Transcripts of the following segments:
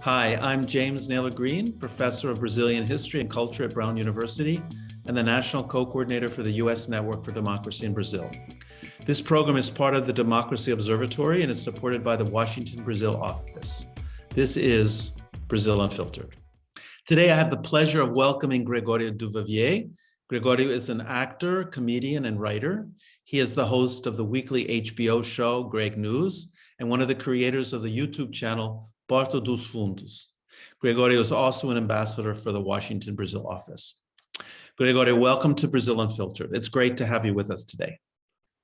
Hi, I'm James Naylor Green, professor of Brazilian history and culture at Brown University and the national co-coordinator for the U.S. Network for Democracy in Brazil. This program is part of the Democracy Observatory and is supported by the Washington, Brazil office. This is Brazil Unfiltered. Today, I have the pleasure of welcoming Gregório Duvivier. Gregório is an actor, comedian, and writer. He is the host of the weekly HBO show, Greg News, and one of the creators of the YouTube channel, Porta dos Fundos. Gregório is also an ambassador for the Washington, Brazil office. Gregório, welcome to Brazil Unfiltered. It's great to have you with us today.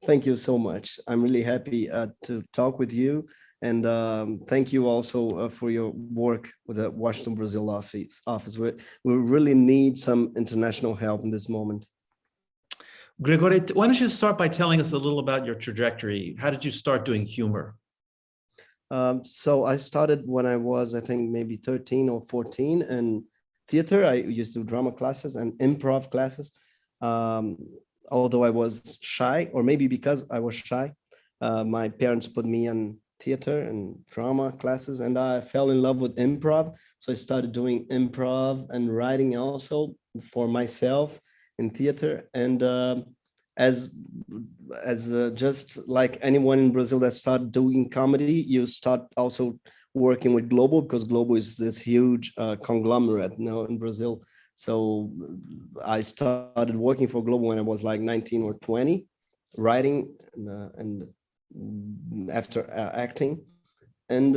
Thank you so much. I'm really happy to talk with you. And thank you also for your work with the Washington, Brazil office. We really need some international help in this moment. Gregório, why don't you start by telling us a little about your trajectory? How did you start doing humor? So I started when I was, I think, maybe 13 or 14 in theater. I used to do drama classes and improv classes. Although I was shy, or maybe because I was shy, my parents put me in theater and drama classes, and I fell in love with improv. So I started doing improv and writing also for myself in theater. And as just like anyone in Brazil that started doing comedy, you start also working with Globo, because Globo is this huge conglomerate now in Brazil. So I started working for Globo when I was like 19 or 20, writing and after acting. And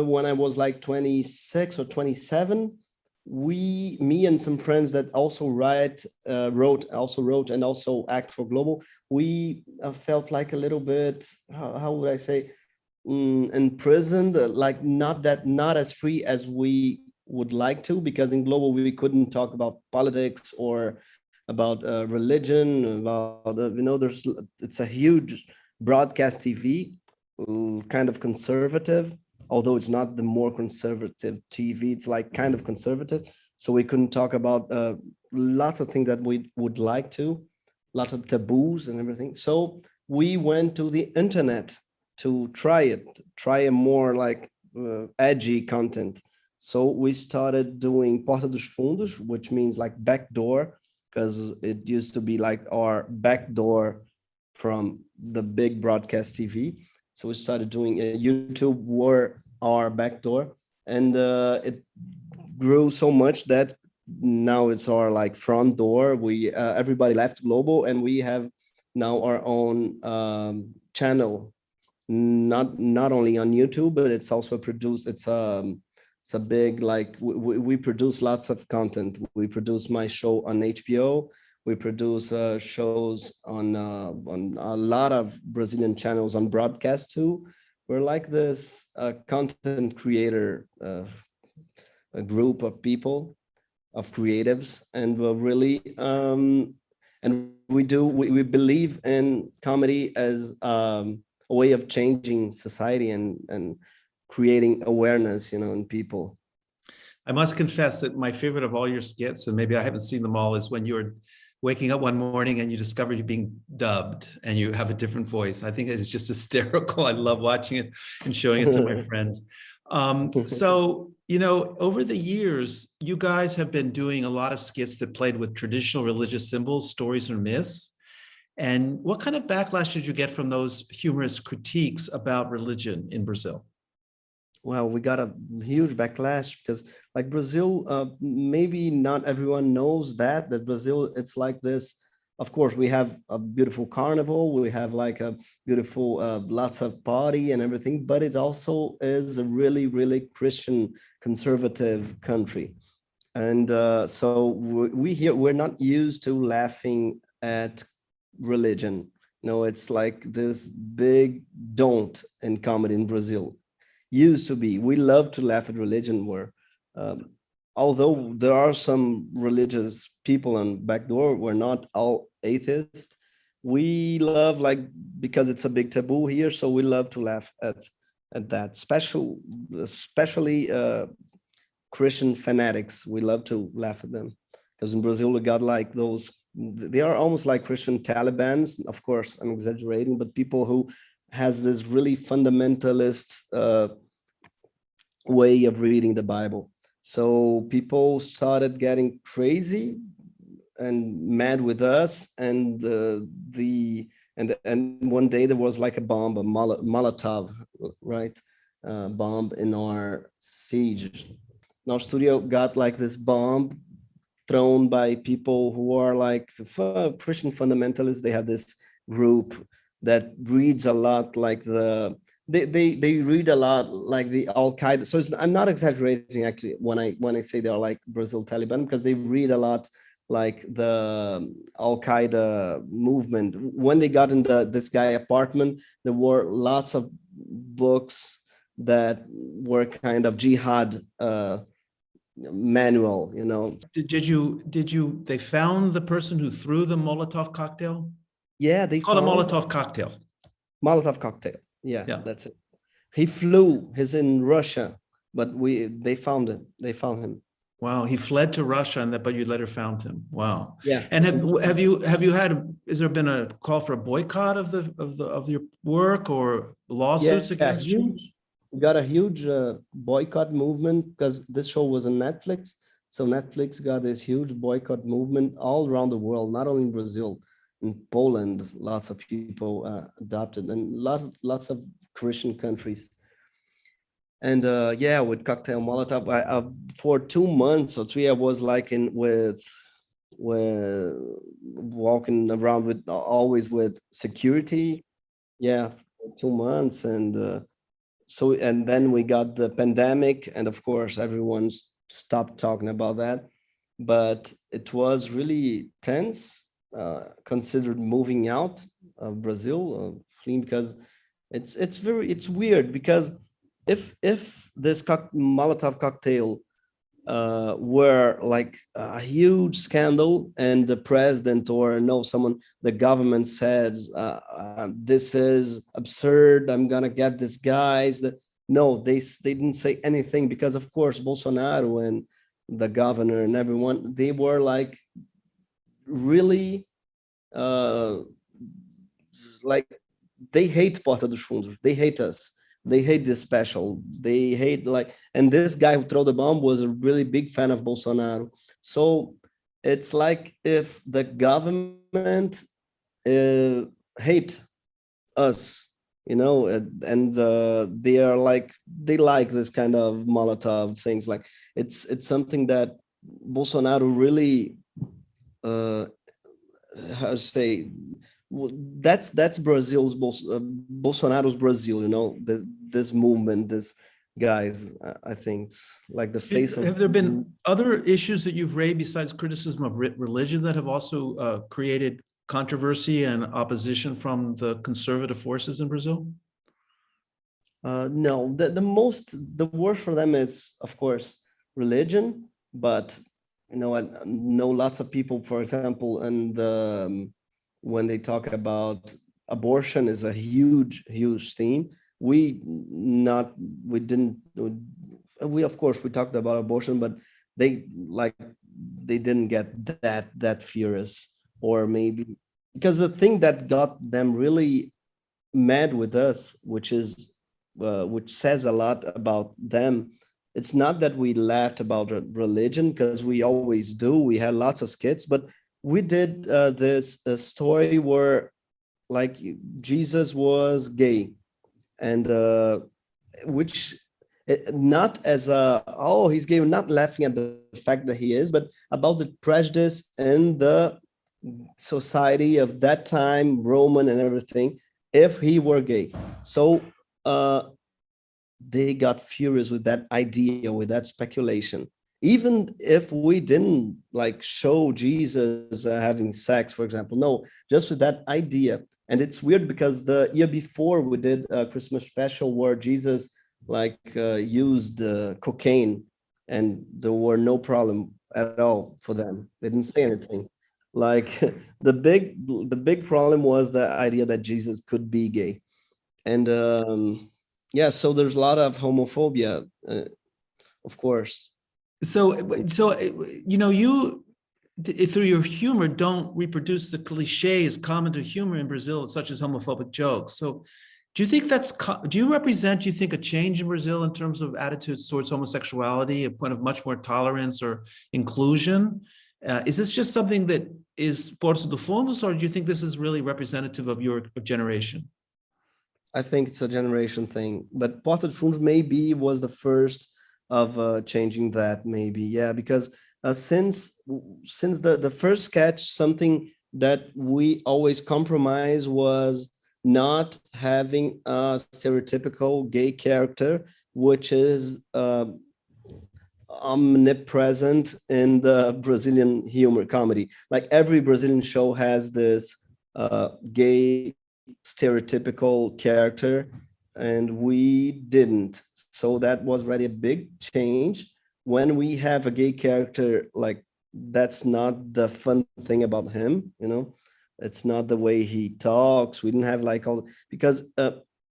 when I was like 26 or 27, me and some friends that also wrote and also act for Globo, we felt like a little bit, how would I say, imprisoned, like not as free as we would like to, because in Globo we couldn't talk about politics or about religion, about it's a huge broadcast TV, kind of conservative, although it's not the more conservative TV, it's like kind of conservative. So we couldn't talk about lots of things that we would like to, lots of taboos and everything. So we went to the internet to try a more like edgy content. So we started doing Porta dos Fundos, which means like back door, because it used to be like our back door from the big broadcast TV. So we started doing YouTube were our back door, and it grew so much that now it's our like front door. We everybody left Globo, and we have now our own channel, not only on YouTube, but it's also produced. It's a big, like we produce lots of content. We produce my show on HBO. We produce shows on a lot of Brazilian channels on broadcast too. We're like this content creator a group of people, of creatives, and we're really and we believe in comedy as a way of changing society and creating awareness, in people. I must confess that my favorite of all your skits, and maybe I haven't seen them all, is when you're waking up one morning and you discover you're being dubbed and you have a different voice. I think it's just hysterical. I love watching it and showing it to my friends. So, over the years, you guys have been doing a lot of skits that played with traditional religious symbols, stories, or myths. And what kind of backlash did you get from those humorous critiques about religion in Brazil? Well, we got a huge backlash because, like, Brazil, maybe not everyone knows that Brazil, it's like this. Of course, we have a beautiful carnival, we have like a beautiful, lots of party and everything, but it also is a really, really Christian conservative country. And so we're not used to laughing at religion. No, it's like this big don't in comedy in Brazil. Used to be. We love to laugh at religion, where although there are some religious people on backdoor, we're not all atheists. We love, like, because it's a big taboo here, so we love to laugh at that. Especially Christian fanatics. We love to laugh at them, because in Brazil we got like those. They are almost like Christian Talibans. Of course, I'm exaggerating, but people who has this really fundamentalist way of reading the Bible. So people started getting crazy and mad with us, and and one day there was like a bomb, a Molotov, right, bomb in our siege. In our studio got like this bomb thrown by people who are like Christian fundamentalists. They have this group that reads a lot like they read a lot like the Al Qaeda. So I'm not exaggerating actually when I say they're like Brazil Taliban, because they read a lot like the Al Qaeda movement. When they got in this guy apartment, there were lots of books that were kind of jihad manual, They found the person who threw the Molotov cocktail? Yeah, they It's called a found Molotov cocktail. Molotov cocktail. Yeah, Yeah. that's it. He flew. He's in Russia, but they found him. They found him. Wow, he fled to Russia, but you later found him. Wow. Yeah. And have you had? Has there been a call for a boycott of your work or lawsuits against you? We got a huge boycott movement because this show was on Netflix. So Netflix got this huge boycott movement all around the world, not only in Brazil. In Poland, lots of people adopted, and lots of Christian countries. And yeah, with Cocktail Molotov, for 2 months or 3, I was like with walking around with always with security. Yeah, for 2 months, and and then we got the pandemic, and of course everyone stopped talking about that. But it was really tense. Considered moving out of Brazil, fleeing, because it's weird, because if this Molotov cocktail were like a huge scandal, and the president or the government says this is absurd, I'm gonna get these guys, no, they didn't say anything, because of course Bolsonaro and the governor and everyone, they were like really like they hate Porta dos Fundos, they hate us, they hate this special, they hate and this guy who threw the bomb was a really big fan of Bolsonaro. So it's like if the government hate us, and they are like, they like this kind of Molotov things. Like it's something that Bolsonaro really how to say, that's Brazil's Bolsonaro's Brazil, this movement, this guys, I think it's like the face of. Have there been other issues that you've raised besides criticism of religion that have also created controversy and opposition from the conservative forces in Brazil? No, the worst for them is, of course, religion. But I know lots of people, for example, and when they talk about abortion is a huge theme. We of course we talked about abortion, but they didn't get that furious, or maybe because the thing that got them really mad with us, which says a lot about them. It's not that we laughed about religion, because we always do. We had lots of skits, but we did this story where like Jesus was gay, and which not as he's gay, not laughing at the fact that he is, but about the prejudice in the society of that time, Roman and everything, if he were gay. So they got furious with that idea, with that speculation. Even if we didn't show Jesus having sex, for example, no, just with that idea. And it's weird because the year before we did a Christmas special where Jesus used cocaine, and there were no problem at all for them. They didn't say anything. The big problem was the idea that Jesus could be gay. And yeah, so there's a lot of homophobia, of course. So you, through your humor, don't reproduce the cliches common to humor in Brazil, such as homophobic jokes. So Do you think do you represent, you think, a change in Brazil in terms of attitudes towards homosexuality, a point of much more tolerance or inclusion? Is this just something that is Porta dos Fundos, or do you think this is really representative of your generation? I think it's a generation thing, but Porta dos Fundos maybe was the first of changing that. Maybe, yeah, because since the first sketch, something that we always compromise was not having a stereotypical gay character, which is omnipresent in the Brazilian humor comedy. Like every Brazilian show has this gay stereotypical character, and we didn't. So that was already a big change. When we have a gay character, like that's not the fun thing about him, you know. It's not the way he talks. We didn't have like all because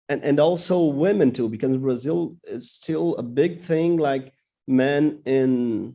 and also women too, because Brazil is still a big thing, like men in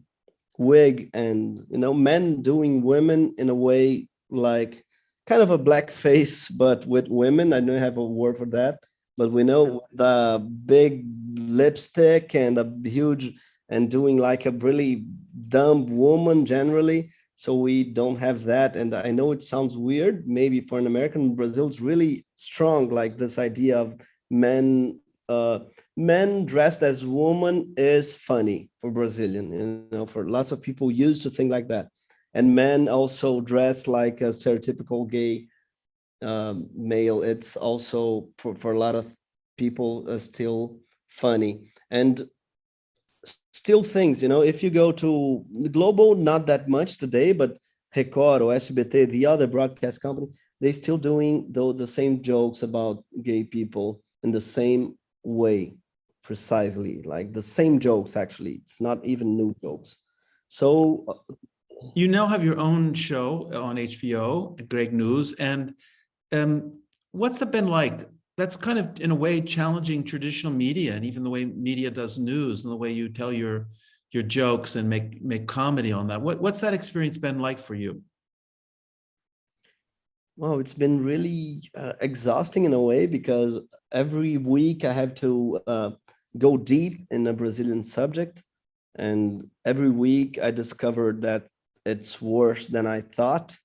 wig, and you know, men doing women in a way like kind of a blackface, but with women. I don't have a word for that, but we know the big lipstick and a huge, and doing like a really dumb woman generally. So we don't have that. And I know it sounds weird, maybe for an American. Brazil's really strong, like this idea of men uh, men dressed as women is funny for Brazilian, you know, for lots of people used to think like that. And men also dress like a stereotypical gay male. It's also for a lot of people still funny. And still things, you know, if you go to the global, not that much today, but Record or SBT, the other broadcast company, they still doing the same jokes about gay people in the same way, precisely like the same jokes. Actually, it's not even new jokes. So You now have your own show on HBO, Greg News, and what's that been like? That's kind of, in a way, challenging traditional media and even the way media does news and the way you tell your jokes and make comedy on that. What's that experience been like for you? wow, it's been really exhausting in a way, because every week I have to go deep in a Brazilian subject, and every week I discovered that it's worse than I thought.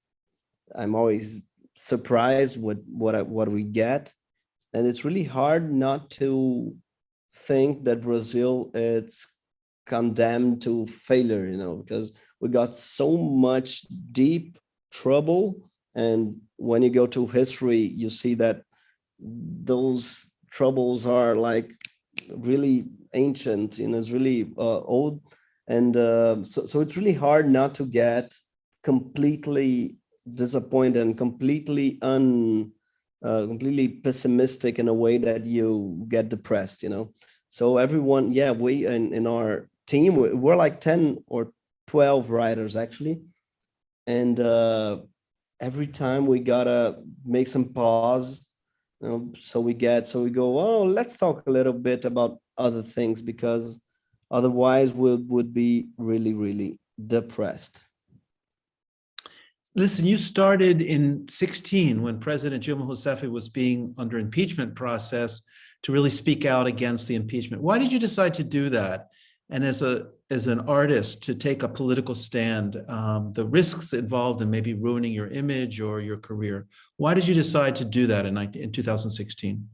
I'm always surprised with what we get, and it's really hard not to think that Brazil it's condemned to failure, you know, because we got so much deep trouble. And when you go to history, you see that those troubles are like really ancient, you know, it's really old. And so it's really hard not to get completely disappointed and completely pessimistic in a way that you get depressed, you know. So everyone, yeah, we in our team, we're like 10 or 12 writers actually. And every time we gotta make some pause, you know, so we go, oh, let's talk a little bit about other things, because otherwise we would be really, really depressed. Listen, you started in 16 when President Dilma Rousseff was being under impeachment process to really speak out against the impeachment. Why did you decide to do that? And as an artist, to take a political stand, the risks involved in maybe ruining your image or your career. Why did you decide to do that in 2016?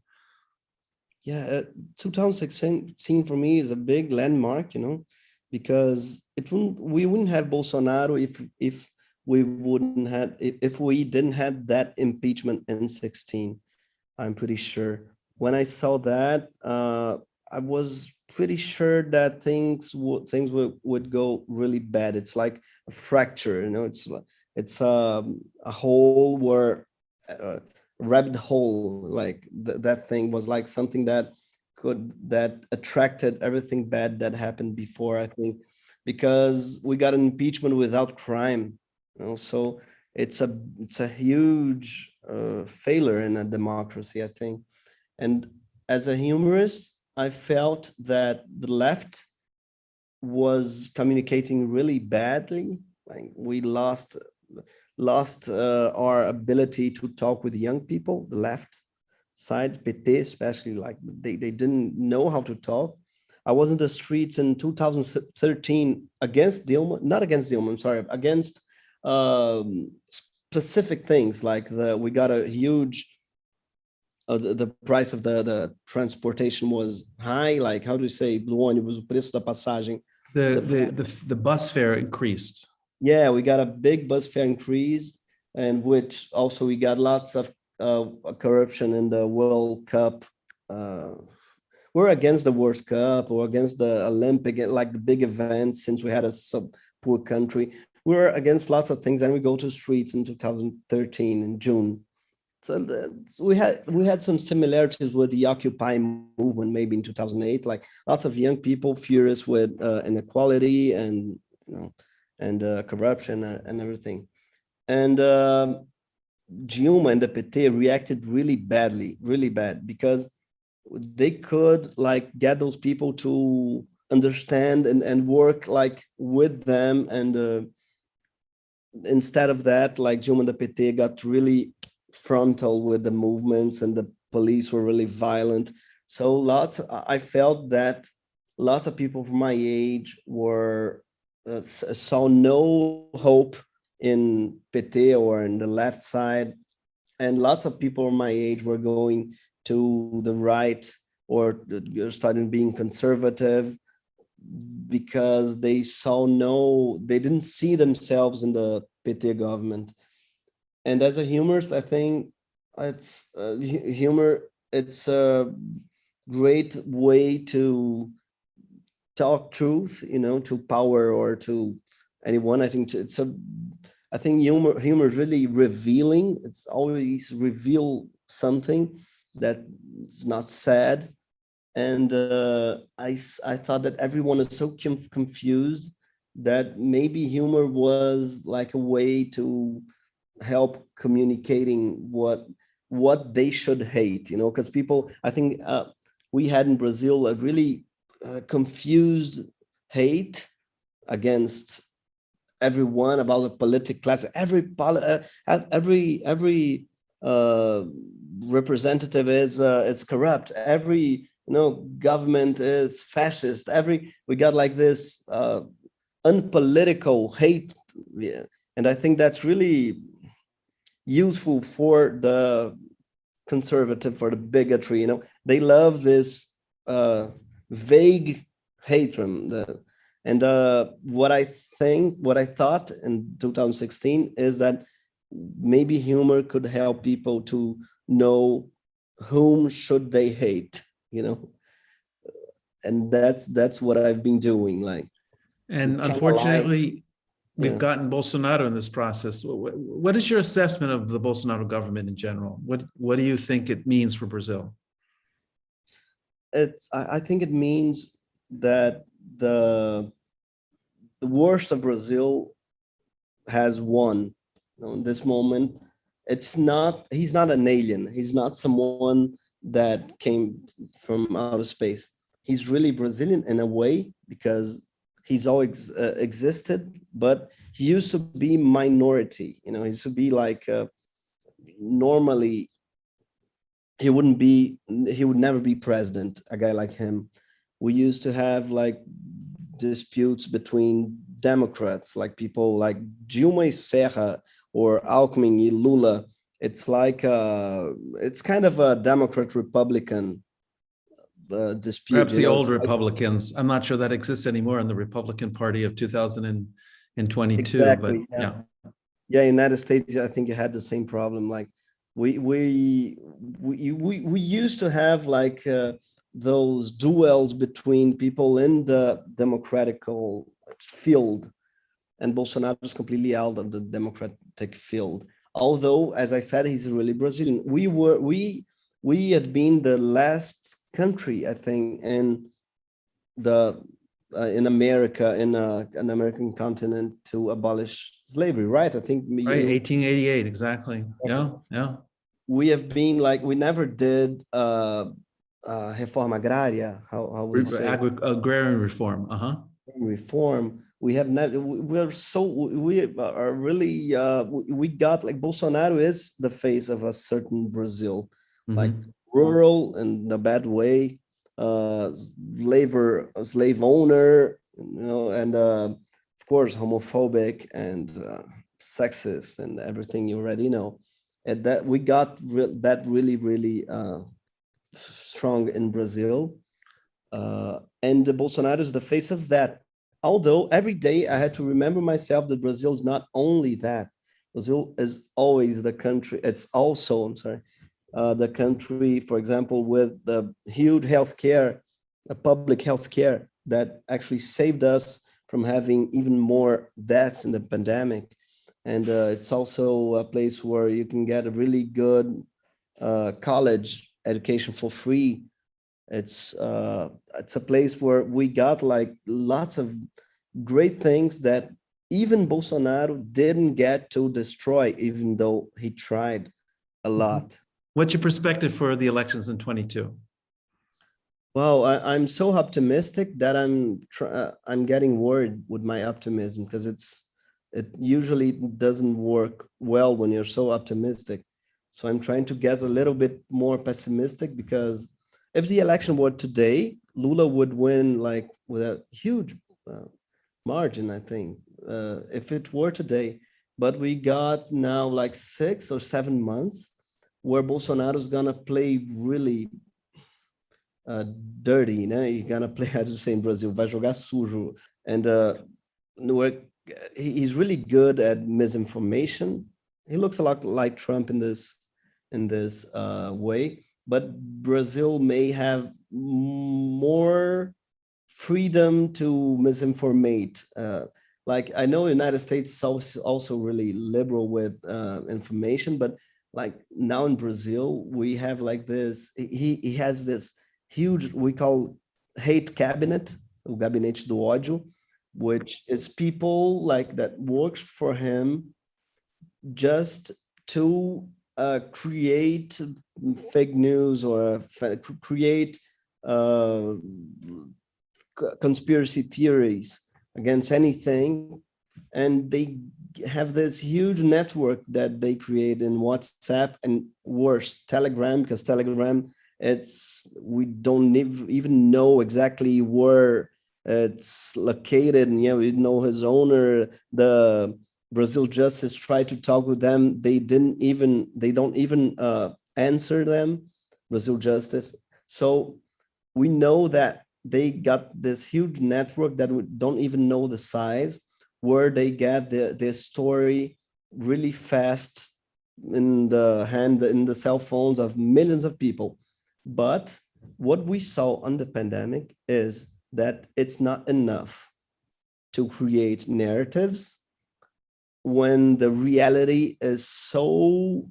Yeah, 2016 for me is a big landmark, you know, because we wouldn't have Bolsonaro if we wouldn't have if we didn't have that impeachment in 16. I'm pretty sure. When I saw that, I was pretty sure that things would go really bad. It's like a fracture, you know. It's a hole where rabbit hole. Like that thing was like something that attracted everything bad that happened before. I think because we got an impeachment without crime, you know. So it's a huge failure in a democracy, I think. And as a humorist, I felt that the left was communicating really badly. Like we lost our ability to talk with young people, the left. side, PT especially, like they didn't know how to talk. I was in the streets in 2013 against Dilma, not against Dilma, I'm sorry, against specific things like we got a huge, the price of the transportation was high, like how do you say, do ônibus, o preço da passagem. The bus fare increased. Yeah, we got a big bus fare increase, and which also we got lots of corruption in the World Cup. We're against the World Cup or against the Olympic, like the big events, since we had a poor country. We're against lots of things, and we go to streets in 2013 in June. So we had some similarities with the Occupy movement, maybe in 2008, like lots of young people furious with inequality and corruption and everything. And Dilma and the PT reacted really bad, because they could like get those people to understand and work like with them. And instead of that, like Dilma and the PT got really frontal with the movements, and the police were really violent. So I felt that lots of people from my age were saw no hope in PT or in the left side, and lots of people my age were going to the right or starting being conservative, because they didn't see themselves in the PT government. And as a humorist, I think it's humor. It's a great way to talk truth, to power or to anyone. I think I think humor is really revealing. It's always reveal something that's not sad. And I thought that everyone is so confused that maybe humor was like a way to help communicating what they should hate, because people, I think we had in Brazil a really confused hate against everyone about the political class. Every representative is corrupt. Every government is fascist. We got like this unpolitical hate, and I think that's really useful for the conservative, for the bigotry. They love this vague hatred. And what I thought in 2016 is that maybe humor could help people to know whom should they hate, and that's what I've been doing. And unfortunately, we've gotten Bolsonaro in this process. What is your assessment of the Bolsonaro government in general? What do you think it means for Brazil? I think it means that the worst of Brazil has won. In this moment, he's not an alien. He's not someone that came from outer space. He's really Brazilian in a way, because he's always existed, but he used to be minority. He used to be like normally he would never be president, a guy like him. We used to have like disputes between Democrats, like people like Dilma e Serra or Alckmin e Lula. It's like it's kind of a Democrat-Republican dispute. Perhaps the old Republicans. I'm not sure that exists anymore in the Republican Party of 2022. Exactly. But yeah. United States, I think you had the same problem. Like we used to have like those duels between people in the democratic field, and Bolsonaro is completely out of the democratic field. Although, as I said, he's really Brazilian. We had been the last country, I think, in America, in an American continent, to abolish slavery, right? I think right, 1888, exactly. Yeah. We have been like, we never did reforma agraria. How would you say? Agrarian reform. Reform. We have never. We are really. We got like Bolsonaro is the face of a certain Brazil. Mm-hmm. Like rural in a bad way, slave owner, and of course homophobic and sexist and everything you already know. And that we got that really, really strong in Brazil. And Bolsonaro is the face of that. Although every day I had to remember myself that Brazil is not only that. Brazil is always the country. It's also, I'm sorry, the country, for example, with the huge healthcare, public healthcare that actually saved us from having even more deaths in the pandemic. And it's also a place where you can get a really good college education for free. It's a place where we got like lots of great things that even Bolsonaro didn't get to destroy, even though he tried a lot. What's your perspective for the elections in 22? Well, I'm so optimistic that I'm getting worried with my optimism, because it usually doesn't work well when you're so optimistic. So I'm trying to get a little bit more pessimistic, because if the election were today, Lula would win like with a huge margin, I think, if it were today. But we got now like 6 or 7 months where Bolsonaro's gonna play really dirty, né? He's gonna play, I just say in Brazil, vai jogar sujo. And he's really good at misinformation. He looks a lot like Trump in this way, but Brazil may have more freedom to misinformate. Like I know United States is also really liberal with information, but like now in Brazil, we have like this, he has this huge, we call hate cabinet, o gabinete do ódio, which is people like that works for him just to create fake news or create conspiracy theories against anything. And they have this huge network that they create in WhatsApp, and worse, Telegram, because Telegram, we don't even know exactly where it's located. And we know his owner. The Brazil Justice tried to talk with them. They don't even answer them, Brazil Justice. So we know that they got this huge network that we don't even know the size, where they get their story really fast in the cell phones of millions of people. But what we saw on the pandemic is that it's not enough to create narratives when the reality is so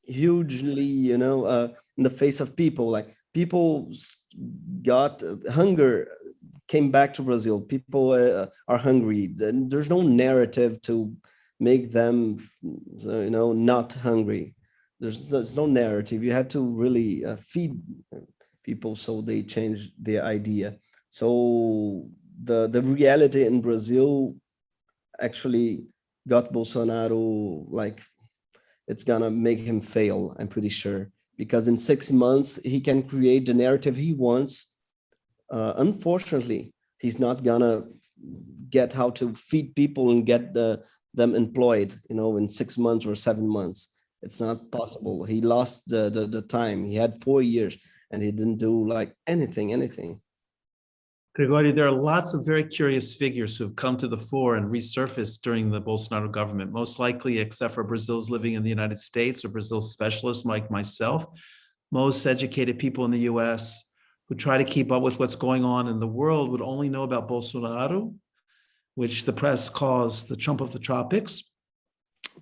hugely, in the face of people. Like people got hunger, came back to Brazil. People are hungry. There's no narrative to make them, not hungry. There's no narrative. You have to really feed people so they change their idea. So the reality in Brazil actually got Bolsonaro, like, it's gonna make him fail, I'm pretty sure, because in 6 months he can create the narrative he wants. Unfortunately, he's not gonna get how to feed people and get them employed, in 6 months or 7 months. It's not possible. He lost the time. He had 4 years and he didn't do like anything. Gregório, there are lots of very curious figures who've come to the fore and resurfaced during the Bolsonaro government, most likely, except for Brazil's living in the United States or Brazil's specialists like myself, most educated people in the US who try to keep up with what's going on in the world would only know about Bolsonaro, which the press calls the Trump of the tropics.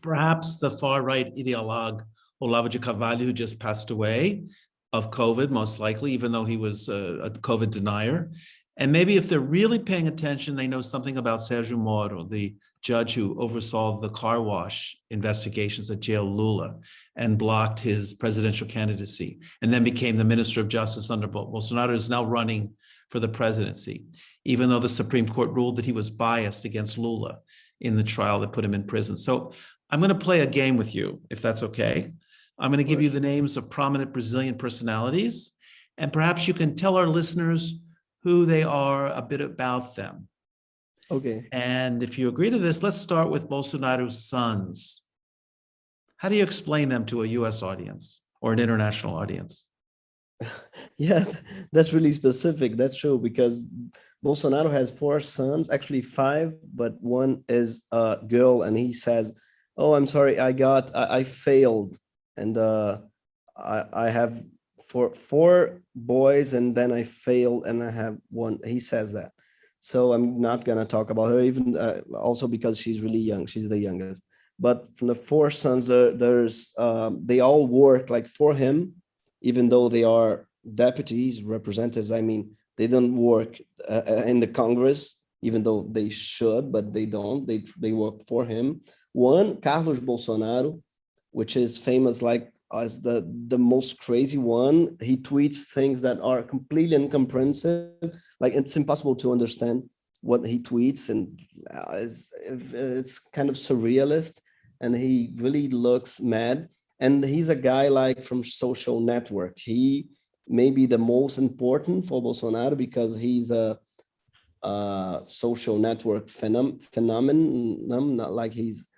Perhaps the far-right ideologue Olavo de Carvalho, who just passed away of COVID, most likely, even though he was a COVID denier. And maybe if they're really paying attention, they know something about Sergio Moro, the judge who oversaw the car wash investigations that jailed Lula and blocked his presidential candidacy, and then became the Minister of Justice under Bolsonaro, is now running for the presidency, even though the Supreme Court ruled that he was biased against Lula in the trial that put him in prison. So I'm going to play a game with you, if that's okay. I'm going to give you course. the names of prominent Brazilian personalities, and perhaps you can tell our listeners who they are, a bit about them. Okay. And if you agree to this, let's start with Bolsonaro's sons. How do you explain them to a US audience or an international audience? Yeah, that's really specific. That's true because Bolsonaro has four sons, actually five, but one is a girl, and he says, "Oh, I'm sorry, I failed, and I have four boys, and then I failed, and I have one." He says that, so I'm not gonna talk about her, even also because she's really young. She's the youngest. But from the four sons, there's they all work like for him, even though they are deputies, representatives. I mean, they don't work in the Congress, even though they should, but they don't. They work for him. One, Carlos Bolsonaro, which is famous like as the most crazy one. He tweets things that are completely incomprehensible. Like it's impossible to understand what he tweets, and it's kind of surrealist, and he really looks mad. And he's a guy like from social network. He may be the most important for Bolsonaro because he's a social network phenomenon. Not like he's,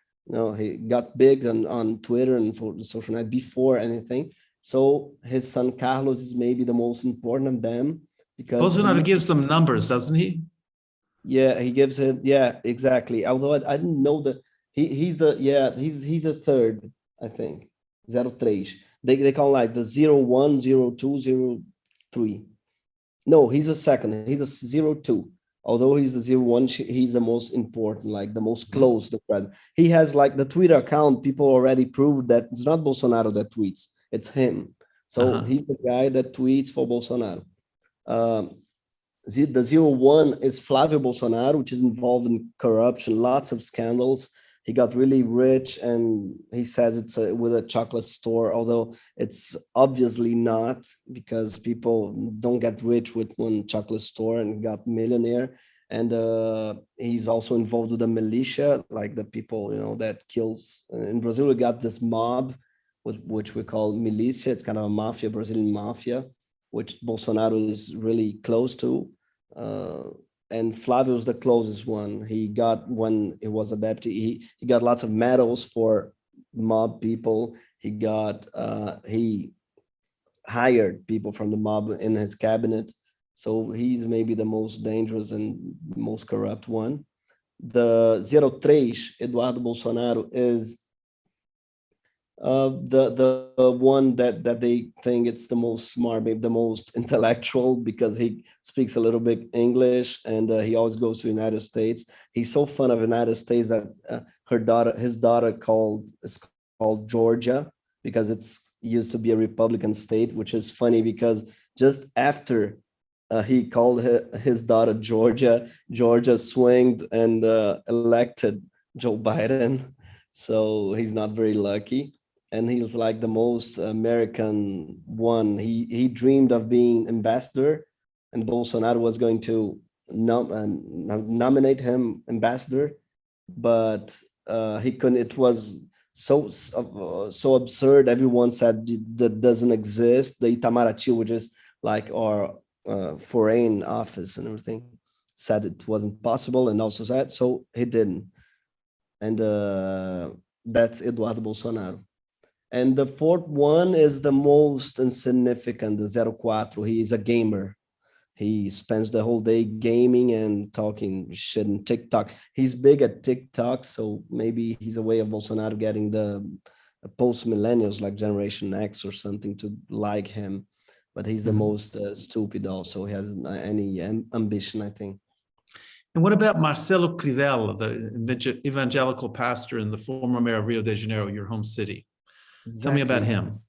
he got big on Twitter and for the social net before anything. So his son Carlos is maybe the most important of them because Bolsonaro he, gives them numbers, doesn't he? yeah, he gives it, yeah, exactly. Although I didn't know that he's a, yeah, he's a third, I think. 03. They call like the 01, 02, 03. No, he's a second. He's a 02. Although he's the 01, he's the most important, like the most Mhm. close to Fred. He has like the Twitter account. People already proved that it's not Bolsonaro that tweets, it's him. So Uh-huh. he's the guy that tweets for Bolsonaro. Um, the 01 is Flávio Bolsonaro, which is involved in corruption, lots of scandals. He got really rich, and he says it's with a chocolate store, although it's obviously not, because people don't get rich with one chocolate store, and got millionaire. And he's also involved with the militia, like the people, that kills. In Brazil, we got this mob, which we call militia. It's kind of a mafia, Brazilian mafia, which Bolsonaro is really close to. uh, and Flavio's the closest one. He got, when he was a deputy, he got lots of medals for mob people. He hired people from the mob in his cabinet. So he's maybe the most dangerous and most corrupt one. The 03, Eduardo Bolsonaro, is the one that they think it's the most smart, maybe the most intellectual, because he speaks a little bit English, and he always goes to United States. He's so fond of United States that his daughter is called Georgia, because it's used to be a Republican state, which is funny because just after he called his daughter Georgia, Georgia swinged and elected Joe Biden. So he's not very lucky, and he was like the most American one. He dreamed of being ambassador, and Bolsonaro was going to nominate him ambassador, but he couldn't. It was so absurd. Everyone said that doesn't exist. The Itamaraty, which is like our foreign office and everything, said it wasn't possible, and also said so he didn't. And that's Eduardo Bolsonaro. And the fourth one is the most insignificant, the 04. He is a gamer. He spends the whole day gaming and talking shit in TikTok. He's big at TikTok, so maybe he's a way of Bolsonaro getting the post millennials like Generation X or something to like him. But he's the Mhm. most stupid also. He has any ambition, I think. And what about Marcelo Crivella, the evangelical pastor and the former mayor of Rio de Janeiro, your home city? Tell me about Exactly. him.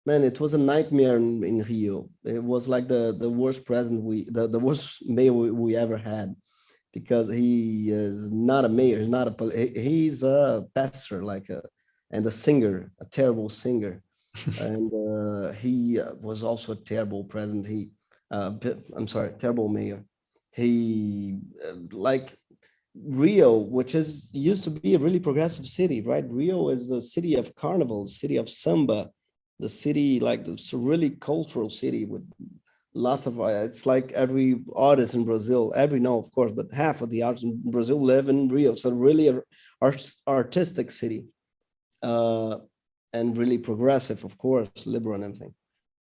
Man, it was a nightmare in Rio. It was like the worst president the worst mayor we ever had, because he is not a mayor, he's not he's a pastor, and a singer, a terrible singer. And he was also a terrible president. I'm sorry, terrible mayor. He like Rio, which is used to be a really progressive city, right? Rio is the city of carnival, city of samba. the city, like it's a really cultural city with lots of, it's like every artist in Brazil, no, of course, but half of the artists in Brazil live in Rio. So really a artistic city, and really progressive, of course, liberal and everything.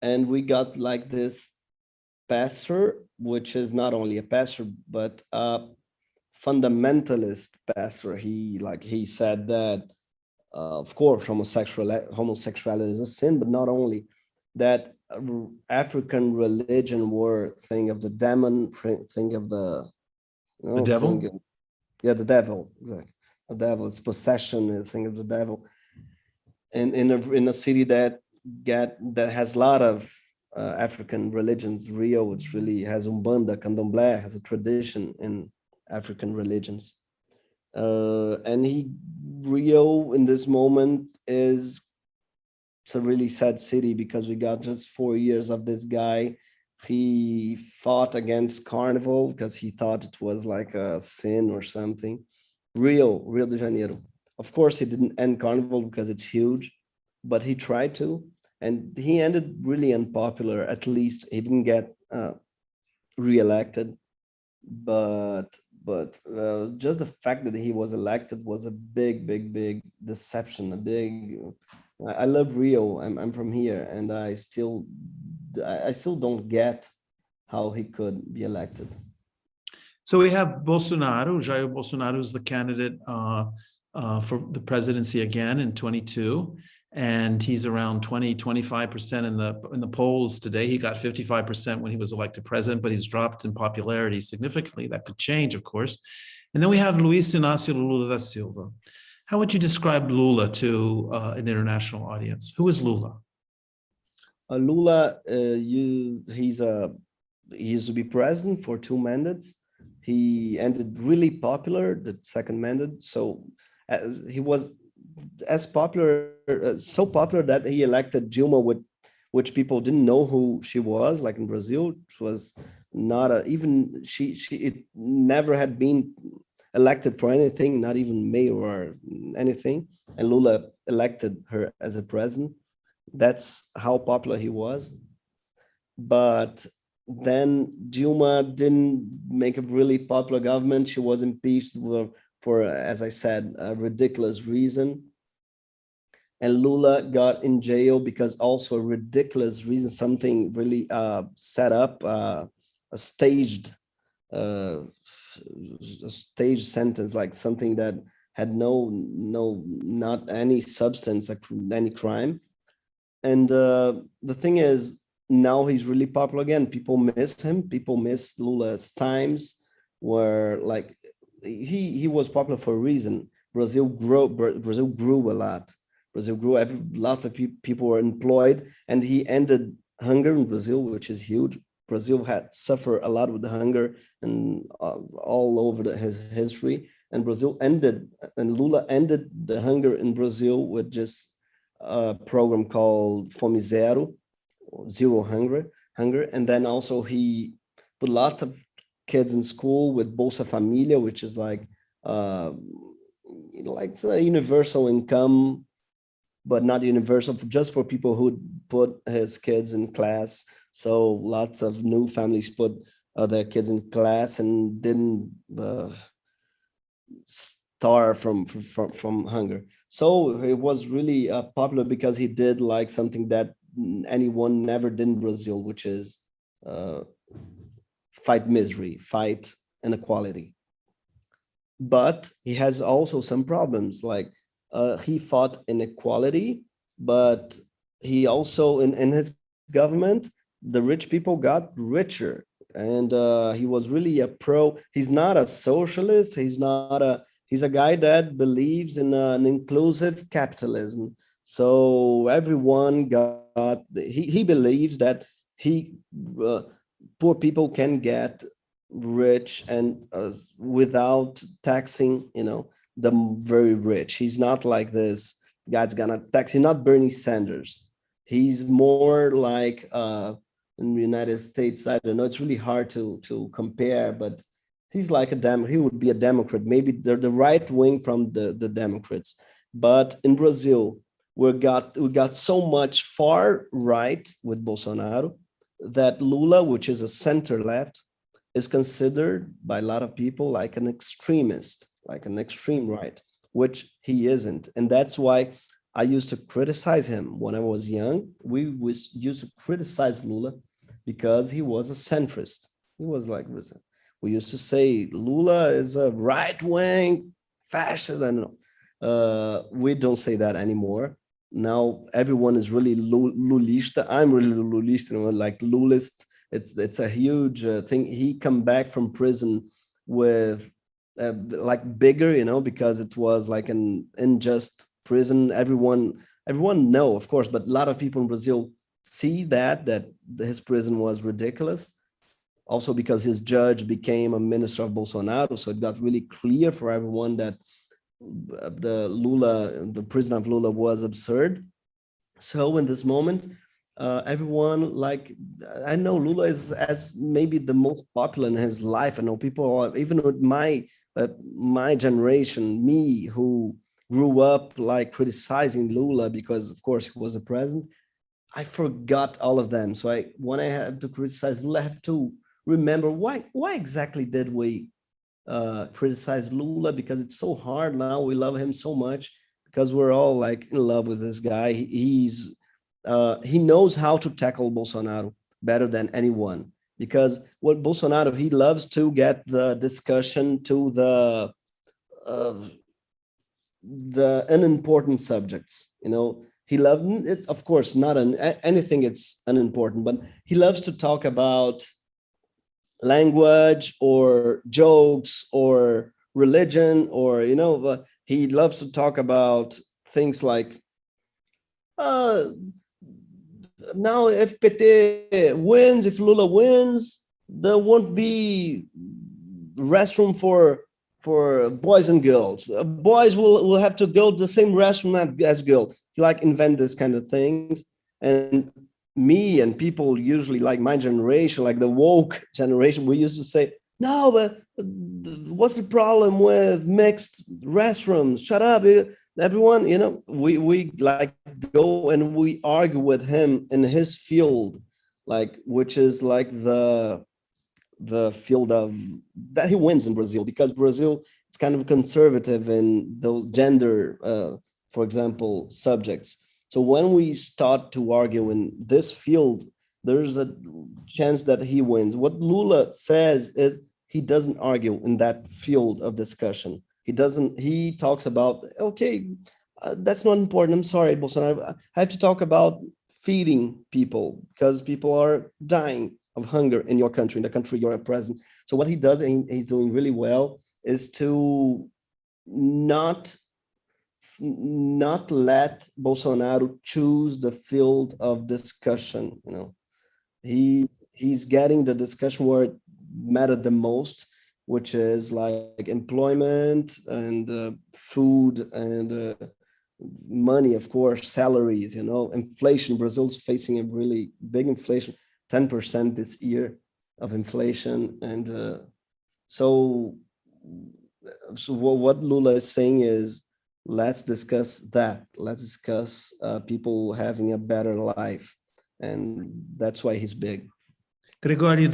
And we got like this pastor, which is not only a pastor, but a fundamentalist pastor. He said that, of course, homosexuality is a sin, but not only that, African religion were thing of the demon, thing of the, The devil? The devil, exactly. The devil, it's possession, is thing of the devil. And in a city that has a lot of African religions, Rio, which really has Umbanda, Candomblé, has a tradition in African religions. And Rio in this moment is, it's a really sad city because we got just 4 years of this guy. He fought against Carnival because he thought it was like a sin or something. Rio de Janeiro. Of course, he didn't end Carnival because it's huge, but he tried to, and he ended really unpopular. At least he didn't get re-elected, but just the fact that he was elected was a big deception. I love Rio. I'm from here, and I still don't get how he could be elected. So we have Bolsonaro. Jair Bolsonaro is the candidate for the presidency again in 22, and he's around 25% in the polls today. He got 55% when he was elected president, but he's dropped in popularity significantly. That could change, of course. And then we have Luiz Inácio Lula da Silva. How would you describe Lula to an international audience? Who is Lula? Lula, he used to be president for 2 mandates. He ended really popular the second mandate. So he was as popular, so popular that he elected Dilma, which people didn't know who she was. Like in Brazil, she was not it never had been elected for anything, not even mayor or anything. And Lula elected her as a president. That's how popular he was. But then Dilma didn't make a really popular government. She was impeached for, as I said, a ridiculous reason. And Lula got in jail because also a ridiculous reason, something really set up, a staged sentence, like something that had not any substance, any crime. And the thing is, now he's really popular again. People miss him. People miss Lula's times where like he was popular for a reason. Brazil grew a lot. Brazil grew. Lots of people were employed, and he ended hunger in Brazil, which is huge. Brazil had suffered a lot with the hunger and all over his history. And Lula ended the hunger in Brazil with just a program called Fome Zero, zero hunger. And then also he put lots of kids in school with Bolsa Familia, which is like it's a universal income, but not universal, just for people who put his kids in class. So lots of new families put their kids in class and didn't starve from hunger. So it was really popular because he did like something that anyone never did in Brazil, which is fight misery, fight inequality. But he has also some problems, like he fought inequality, but he also, in his government, the rich people got richer. And he was really he's not a socialist, he's a guy that believes in an inclusive capitalism. So everyone he believes that poor people can get rich and without taxing, the very rich. He's not like this guy's gonna tax. He's not Bernie Sanders. He's more like in the United States, I don't know, it's really hard to compare, but he's like he would be a Democrat, maybe the right wing from the Democrats. But in Brazil, we got so much far right with Bolsonaro that Lula, which is a center left, is considered by a lot of people like an extremist, like an extreme right, which he isn't. And that's why I used to criticize him when I was young. Used to criticize Lula because he was a centrist. He was like, we used to say Lula is a right-wing fascist. I don't know. We don't say that anymore. Now everyone is really Lulista. I'm really Lulista, like Lulist. It's a huge thing. He come back from prison with like bigger, because it was like an unjust prison. Everyone know, of course, but a lot of people in Brazil see that his prison was ridiculous. Also because his judge became a minister of Bolsonaro, so it got really clear for everyone that the prison of Lula was absurd. So in this moment, everyone, like, I know Lula is as maybe the most popular in his life. I know people are, even with my generation, me who grew up like criticizing Lula because of course he was a president, I forgot all of them. So when I have to criticize Lula, I have to remember why exactly did we criticize Lula, because it's so hard now. We love him so much because we're all like in love with this guy. He knows how to tackle Bolsonaro better than anyone, because what Bolsonaro, he loves to get the discussion to the unimportant subjects. He loves, it's of course not anything, it's unimportant, but he loves to talk about language or jokes or religion, or he loves to talk about things like now if PT wins, if Lula wins, there won't be restroom for boys and girls. Boys will have to go to the same restroom as girls. He like invent this kind of things. And me and people usually like my generation, like the woke generation, we used to say, no, but what's the problem with mixed restrooms? Shut up, everyone. We like go and we argue with him in his field, like, which is like the field of that he wins in Brazil, because Brazil is kind of conservative in those gender, for example, subjects. So when we start to argue in this field, there's a chance that he wins. What Lula says is he doesn't argue in that field of discussion. He talks about, okay, that's not important. I'm sorry, Bolsonaro. I have to talk about feeding people because people are dying of hunger in your country, in the country you're president. So what he does, and he's doing really well, is to not let Bolsonaro choose the field of discussion. He's getting the discussion where it mattered the most, which is like employment and food and money, of course, salaries, inflation. Brazil's facing a really big inflation, 10% this year of inflation. And so what Lula is saying is, let's discuss that. Let's discuss people having a better life. And that's why he's big. Gregório,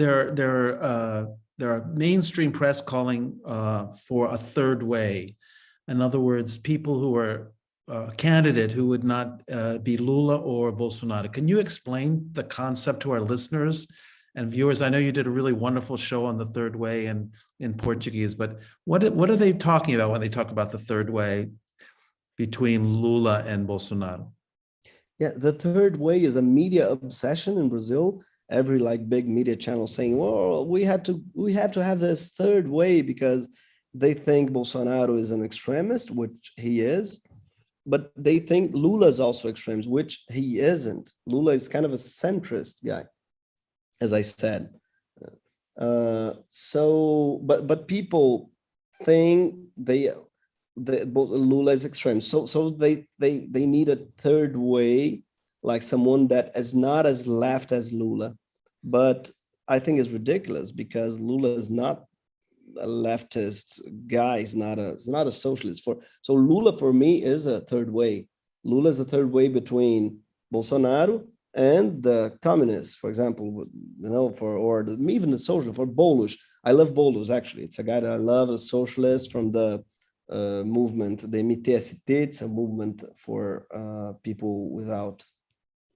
there are mainstream press calling for a third way. In other words, people who are a candidate who would not be Lula or Bolsonaro. Can you explain the concept to our listeners and viewers? I know you did a really wonderful show on the third way in Portuguese, but what are they talking about when they talk about the third way between Lula and Bolsonaro? Yeah, the third way is a media obsession in Brazil. Every like big media channel saying, well, we have to have this third way because they think Bolsonaro is an extremist, which he is, but they think Lula is also extremist, which he isn't. Lula is kind of a centrist guy, as I said. But people think Lula is extreme. So they need a third way, like someone that is not as left as Lula. But I think it's ridiculous because Lula is not a leftist guy. He's not a socialist. So Lula for me is a third way. Lula is a third way between Bolsonaro and the communists, for example, even the social, for Boulos. I love Boulos, actually. It's a guy that I love, a socialist from the movement, the MTST. It's a movement for people without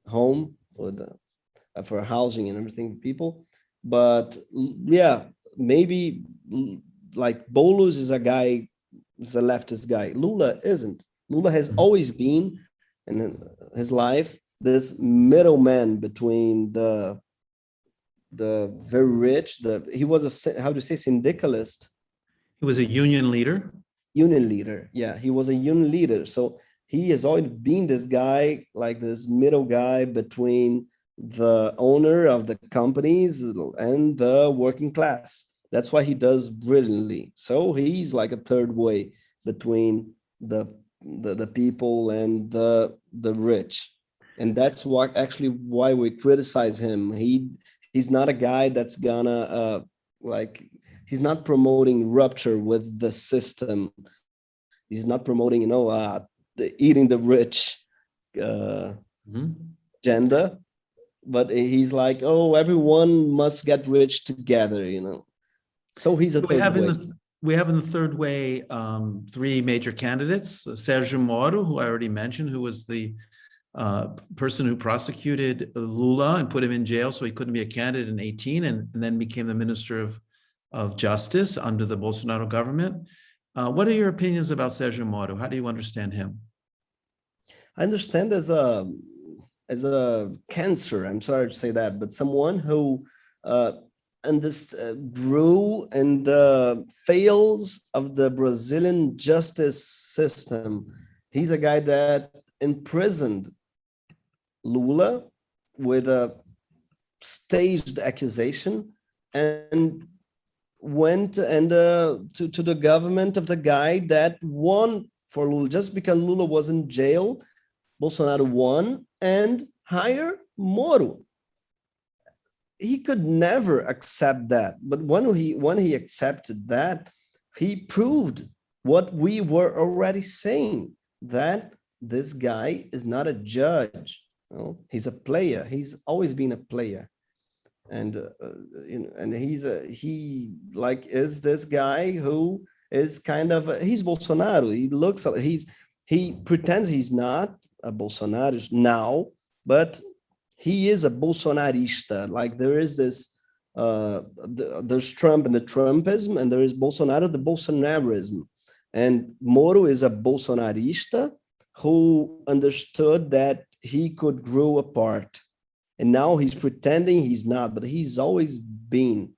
home, or for housing and everything, people. But yeah, maybe like Boulos is a guy, is a leftist guy. Lula isn't. Lula has always been, in his life, this middleman between the very rich. He was how do you say, syndicalist? He was a union leader. Union leader. Yeah, he was a union leader. So he has always been this guy, like this middle guy between the owner of the companies and the working class. That's why he does brilliantly. So he's like a third way between the people and the rich. And that's what actually why we criticize him. He's not a guy that's gonna he's not promoting rupture with the system. He's not promoting, eating the rich agenda, but he's like, oh, everyone must get rich together. So he's a third way. We have in the third way three major candidates: Sergio Moro, who I already mentioned, who was the person who prosecuted Lula and put him in jail so he couldn't be a candidate in 2018, and then became the Minister of Justice under the Bolsonaro government. What are your opinions about Sergio Moro? How do you understand him? I understand as a cancer. I'm sorry to say that, but someone who grew in the fails of the Brazilian justice system. He's a guy that imprisoned Lula with a staged accusation and went to the government of the guy that won for Lula. Just because Lula was in jail, Bolsonaro won and hired Moro. He could never accept that. But when he accepted that, he proved what we were already saying, that this guy is not a judge. He's a player. He's always been a player. And he is this guy who is kind of he's Bolsonaro. He pretends he's not a Bolsonaro now, but he is a Bolsonarista. Like there is this there's Trump and the Trumpism, and there is Bolsonaro, the Bolsonarism. And Moro is a Bolsonarista who understood that he could grow apart. And now he's pretending he's not, but he's always been.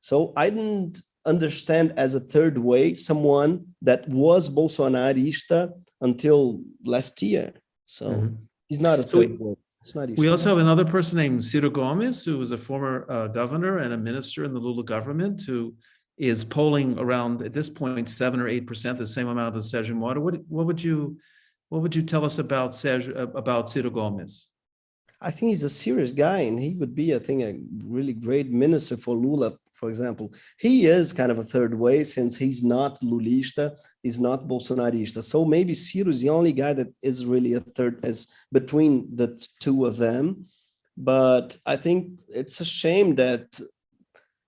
So I didn't understand as a third way someone that was Bolsonarista until last year. So he's not a third way. We also have another person named Ciro Gomes, who was a former governor and a minister in the Lula government, who is polling around, at this point, 7 or 8%, the same amount as Sergio Moro. What would you tell us about Ciro Gomes? I think he's a serious guy, and he would be, I think, a really great minister for Lula, for example. He is kind of a third way, since he's not Lulista, he's not Bolsonarista. So maybe Ciro is the only guy that is really a third, as between the two of them. But I think it's a shame that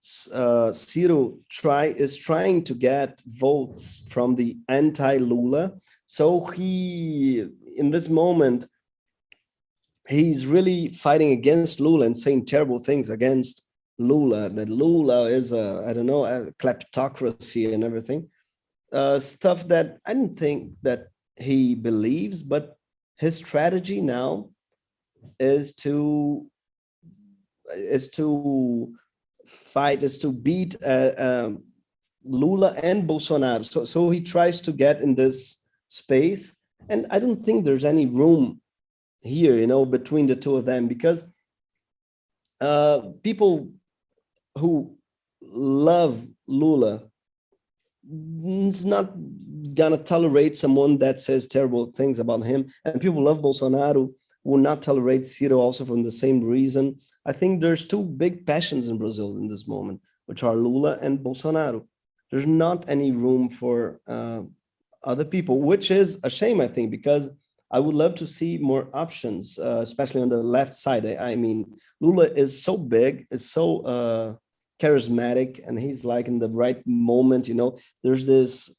Ciro is trying to get votes from the anti-Lula. So he, in this moment, he's really fighting against Lula and saying terrible things against Lula, that Lula is a kleptocracy and everything. Stuff that I didn't think that he believes, but his strategy now is to beat Lula and Bolsonaro. So he tries to get in this space, and I don't think there's any room here, between the two of them, because people who love Lula is not gonna tolerate someone that says terrible things about him, and people love Bolsonaro will not tolerate Ciro also from the same reason. I think there's two big passions in Brazil in this moment, which are Lula and Bolsonaro. There's not any room for other people, which is a shame, I think, because I would love to see more options, especially on the left side. I mean, Lula is so big, is so charismatic, and he's like in the right moment. There's this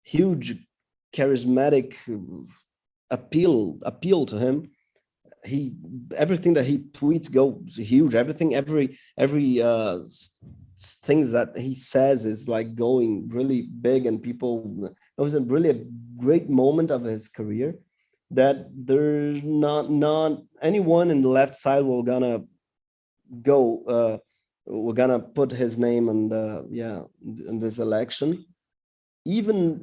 huge charismatic appeal to him. Everything that he tweets goes huge. Every things that he says is like going really big, and people. It was really a great moment of his career that there's not anyone in the left side will gonna go. We're gonna put his name in this election. Even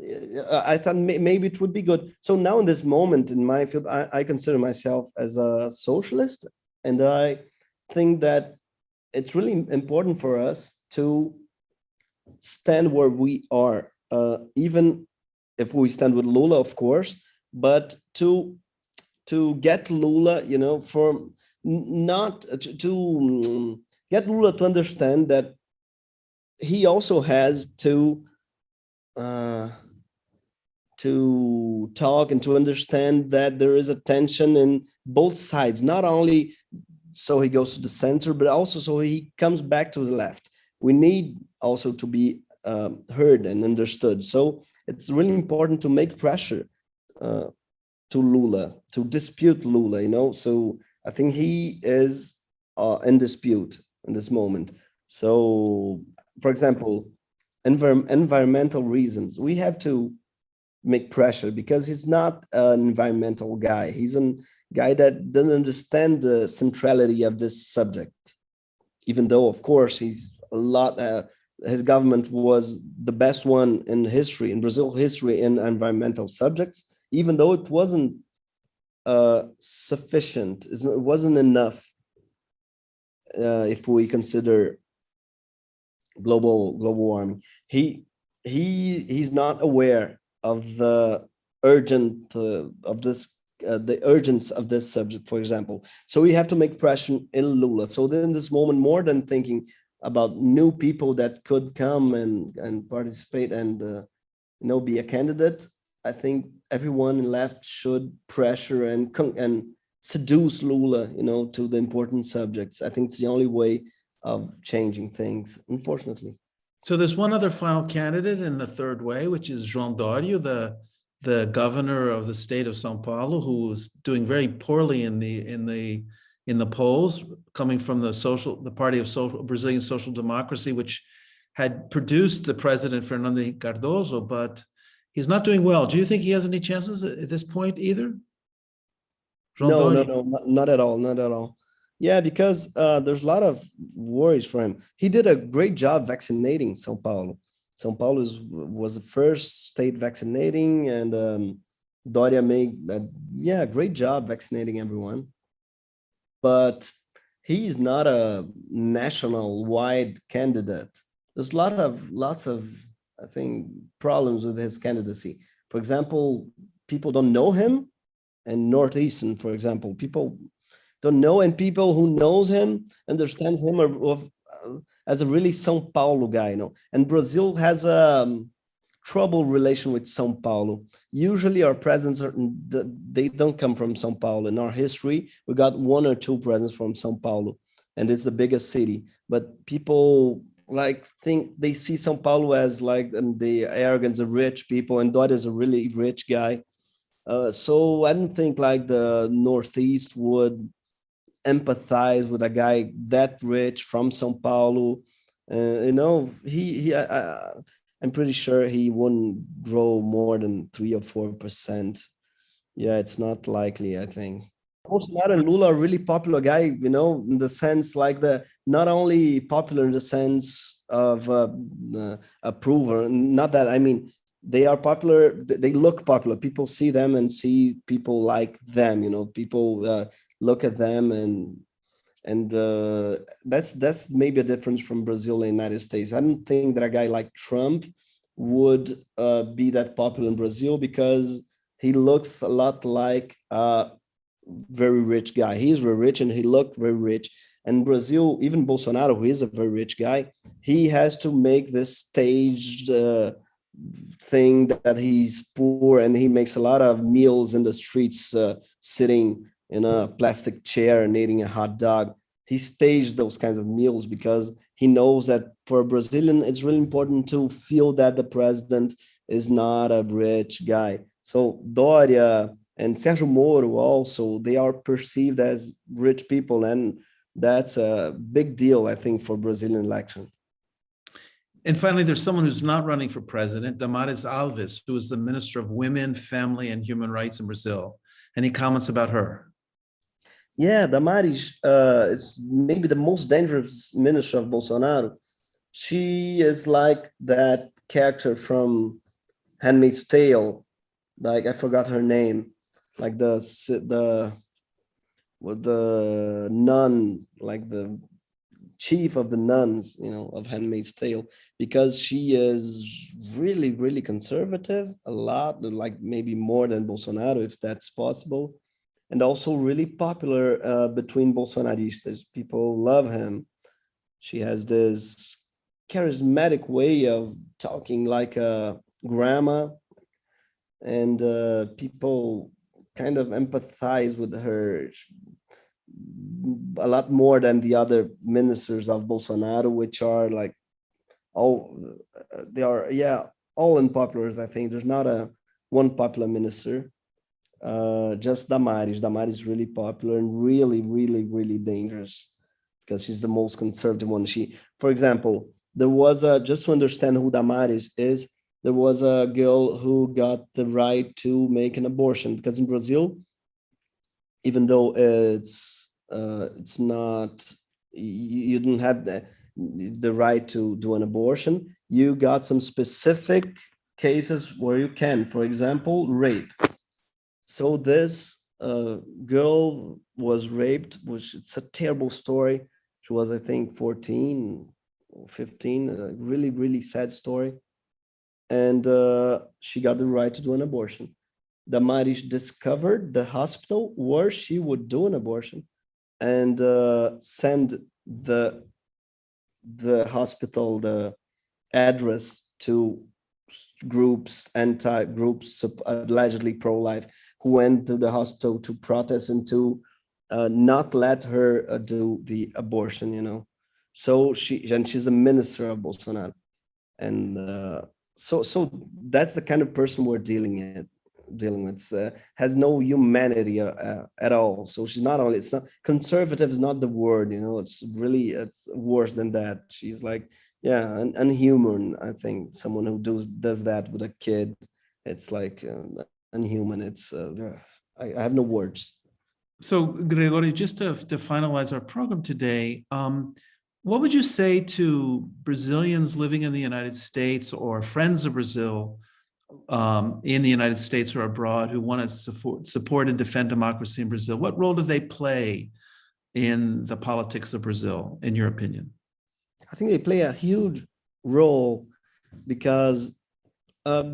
I thought maybe it would be good. So now in this moment in my field, I consider myself as a socialist, and I think that it's really important for us to stand where we are, even if we stand with Lula, of course, but to get Lula, for not to get Lula to understand that he also has to talk and to understand that there is a tension in both sides, not only so he goes to the center, but also so he comes back to the left. We need also to be heard and understood. So it's really important to make pressure to Lula, to dispute Lula, So I think he is in dispute in this moment. So, for example, environmental reasons, we have to make pressure because he's not an environmental guy. He's a guy that doesn't understand the centrality of this subject, even though, of course, he's a lot. His government was the best one in history, in Brazil history, in environmental subjects, even though it wasn't sufficient. It wasn't enough if we consider global warming. He's not aware of the urgent of this the urgency of this subject, for example. So we have to make pressure in Lula. So then in this moment, more than thinking about new people that could come and participate and be a candidate, I think everyone left should pressure and seduce Lula, to the important subjects. I think it's the only way of changing things, unfortunately. So there's one other final candidate in the third way, which is João Dória, the governor of the state of São Paulo, who's doing very poorly in the polls, coming from the party of Brazilian Social Democracy, which had produced the president Fernando Cardoso, but he's not doing well. Do you think he has any chances at this point either? No, not at all, not at all. Yeah, because there's a lot of worries for him. He did a great job vaccinating São Paulo. São Paulo was the first state vaccinating, and Dória made a great job vaccinating everyone. But he's not a national-wide candidate. There's lots of, I think, problems with his candidacy. For example, people don't know him, and Northeastern, for example, people don't know, and people who knows him understands him as a really São Paulo guy, And Brazil has a trouble relation with São Paulo. Usually our presidents they don't come from São Paulo. In our history, we got one or two presidents from São Paulo, and it's the biggest city. But people think they see São Paulo as the arrogance of rich people, and Dória is a really rich guy. So I don't think the Northeast would empathize with a guy that rich from São Paulo. I'm pretty sure he wouldn't grow more than 3 or 4%. Yeah, it's not likely, I think. Bolsonaro and Lula are really popular guy, in the sense not only popular in the sense of approval, not that, I mean, they are popular, they look popular. People see them and see people like them, people look at them and that's maybe a difference from Brazil and United States. I don't think that a guy like Trump would be that popular in Brazil because he looks a lot like a very rich guy. He's very rich and he looked very rich. And Brazil, even Bolsonaro, who is a very rich guy, he has to make this staged thing that he's poor and he makes a lot of meals in the streets, sitting in a plastic chair and eating a hot dog. He staged those kinds of meals because he knows that for a Brazilian, it's really important to feel that the president is not a rich guy. So Doria and Sergio Moro also, they are perceived as rich people, and that's a big deal, I think, for Brazilian election. And finally, there's someone who's not running for president, Damares Alves, who is the Minister of Women, Family, and Human Rights in Brazil. Any comments about her? Yeah, Damares is maybe the most dangerous minister of Bolsonaro. She is like that character from Handmaid's Tale. Like, I forgot her name. Like the nun, like the chief of the nuns, of Handmaid's Tale, because she is really, really conservative, a lot, like maybe more than Bolsonaro, if that's possible, and also really popular between Bolsonaristas. People love him. She has this charismatic way of talking like a grandma, and people kind of empathize with her a lot more than the other ministers of Bolsonaro, which are like they are, yeah, all unpopular. I think there's not a one popular minister. Just Damares. Damares is really popular and really, really, really dangerous because she's the most conservative one. For example, there was just to understand who Damares is, there was a girl who got the right to make an abortion, because in Brazil, even though it's not, you don't have the right to do an abortion, you got some specific cases where you can, for example, rape. So this girl was raped, which it's a terrible story. She was, I think, 14 or 15, a really, really sad story. And she got the right to do an abortion. Damares discovered the hospital where she would do an abortion and send the hospital, the address, to groups, anti-groups, allegedly pro-life, who went to the hospital to protest and to not let her do the abortion, So she's a minister of Bolsonaro. And so that's the kind of person we're dealing with. Has no humanity at all. So she's not only, it's not conservative is not the word, it's worse than that. She's like, yeah, unhuman. I think someone who does that with a kid, it's like unhuman. It's I have no words. So, Gregório, just to finalize our program today, what would you say to Brazilians living in the United States or friends of Brazil in the United States or abroad who want to support and defend democracy in Brazil? What role do they play in the politics of Brazil, in your opinion? I think they play a huge role because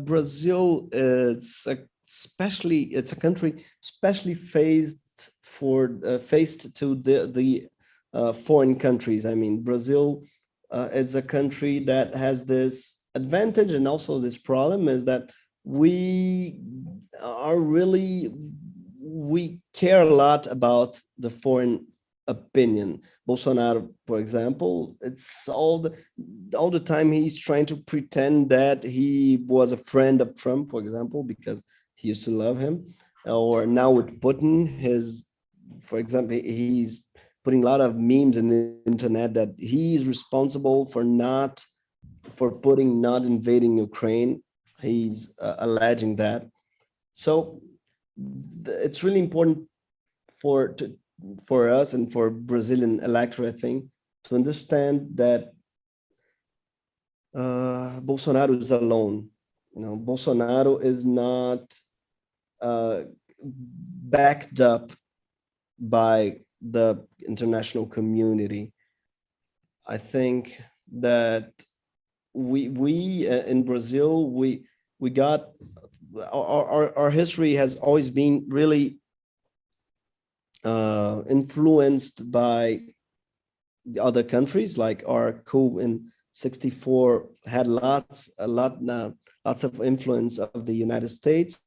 Brazil is it's a country especially faced to the foreign countries. I mean, Brazil is a country that has this advantage and also this problem, is that we care a lot about the foreign opinion. Bolsonaro, for example, it's all the time he's trying to pretend that he was a friend of Trump, for example, because he used to love him. Or now with Putin, for example, he's putting a lot of memes in the internet that he's responsible for not invading Ukraine. He's alleging that. So it's really important for us and for Brazilian electorate, I think, to understand that Bolsonaro is alone. Bolsonaro is not backed up by the international community. I think that we in Brazil, we got our history has always been really influenced by the other countries, like our coup in 64 had lots of influence of the United States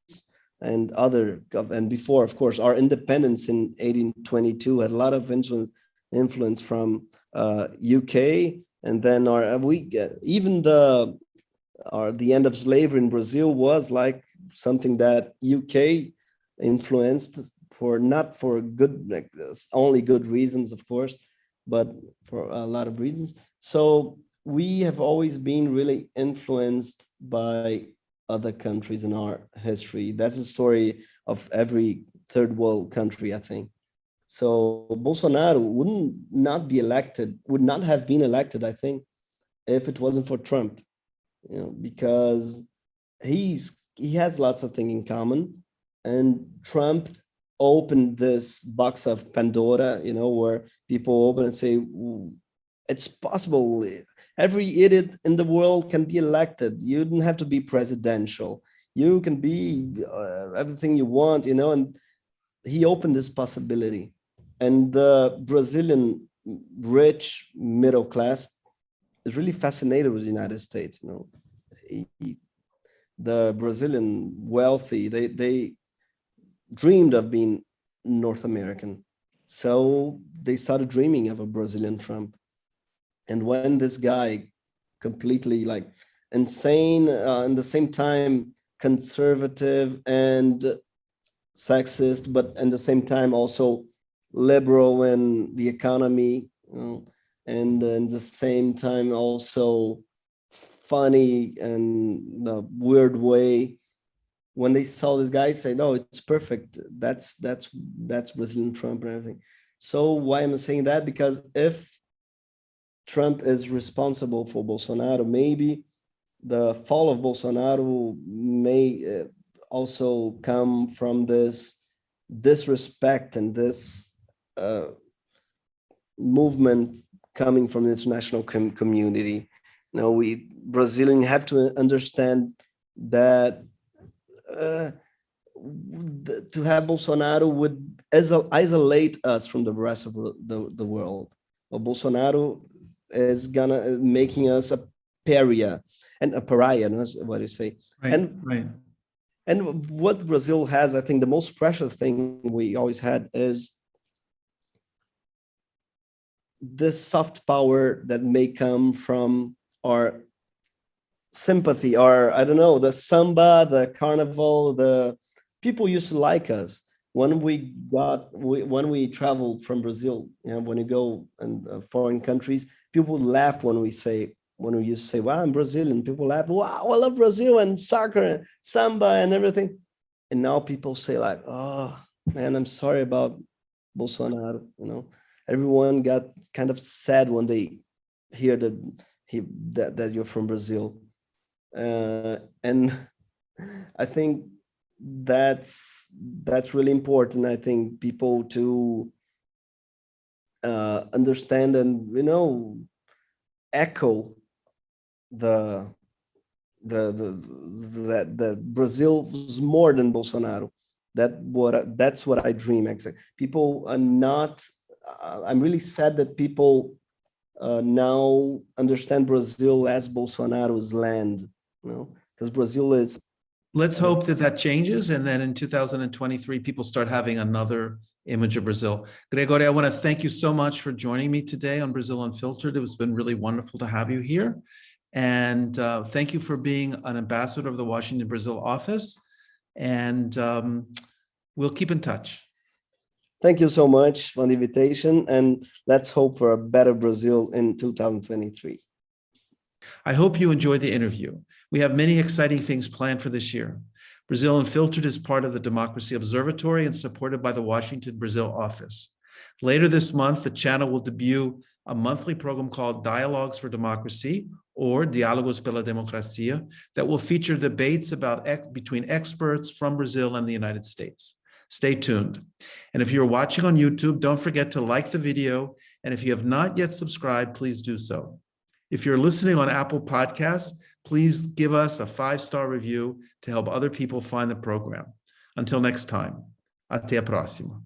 and before, of course, our independence in 1822 had a lot of influence from UK, and then the end of slavery in Brazil was like something that UK influenced not for good, like only good reasons, of course, but for a lot of reasons. So we have always been really influenced by other countries in our history. That's the story of every third world country, I think. So Bolsonaro would not have been elected, I think, if it wasn't for Trump, because he has lots of things in common, and Trump opened this box of Pandora, where people open and say, it's possible. Every idiot in the world can be elected. You don't have to be presidential. You can be everything you want, and he opened this possibility. And the Brazilian rich middle class is really fascinated with the United States. The Brazilian wealthy, they dreamed of being North American. So they started dreaming of a Brazilian Trump. And when this guy completely like insane, at the same time conservative and sexist, but at the same time also liberal in the economy, and at the same time also funny and a weird way. When they saw this guy, say, "No, it's perfect. That's Brazilian Trump and everything." So why am I saying that? Because if Trump is responsible for Bolsonaro, maybe the fall of Bolsonaro may also come from this disrespect and this movement coming from the international community. We Brazilians have to understand that to have Bolsonaro would isolate us from the rest of the world. Well, Bolsonaro is making us a pariah, and a pariah, what you say. Right. And what Brazil has, I think the most precious thing we always had is this soft power that may come from our sympathy, or I don't know, the samba, the carnival, the people used to like us. When we traveled from Brazil, when you go in foreign countries, people laugh when we used to say, "Wow, I'm Brazilian." People laugh, "Wow, I love Brazil and soccer and samba and everything." And now people say like, "Oh man, I'm sorry about Bolsonaro." Everyone got kind of sad when they hear that you're from Brazil, and I think that's really important. I think people to understand and echo that Brazil is more than Bolsonaro. That's what I dream. Exactly. People are not. I'm really sad that people now understand Brazil as Bolsonaro's land. Because Brazil is. Let's hope that changes, and then in 2023, people start having another image of Brazil. Gregório, I want to thank you so much for joining me today on Brazil Unfiltered. It's been really wonderful to have you here. And thank you for being an ambassador of the Washington Brazil office. And we'll keep in touch. Thank you so much for the invitation. And let's hope for a better Brazil in 2023. I hope you enjoyed the interview. We have many exciting things planned for this year. Brazil Unfiltered is part of the Democracy Observatory and supported by the Washington Brazil office. Later this month, the channel will debut a monthly program called Dialogues for Democracy, or Diálogos pela Democracia, that will feature debates between experts from Brazil and the United States. Stay tuned. And if you're watching on YouTube, don't forget to like the video. And if you have not yet subscribed, please do so. If you're listening on Apple Podcasts, please give us a 5-star review to help other people find the program. Until next time, até a próxima.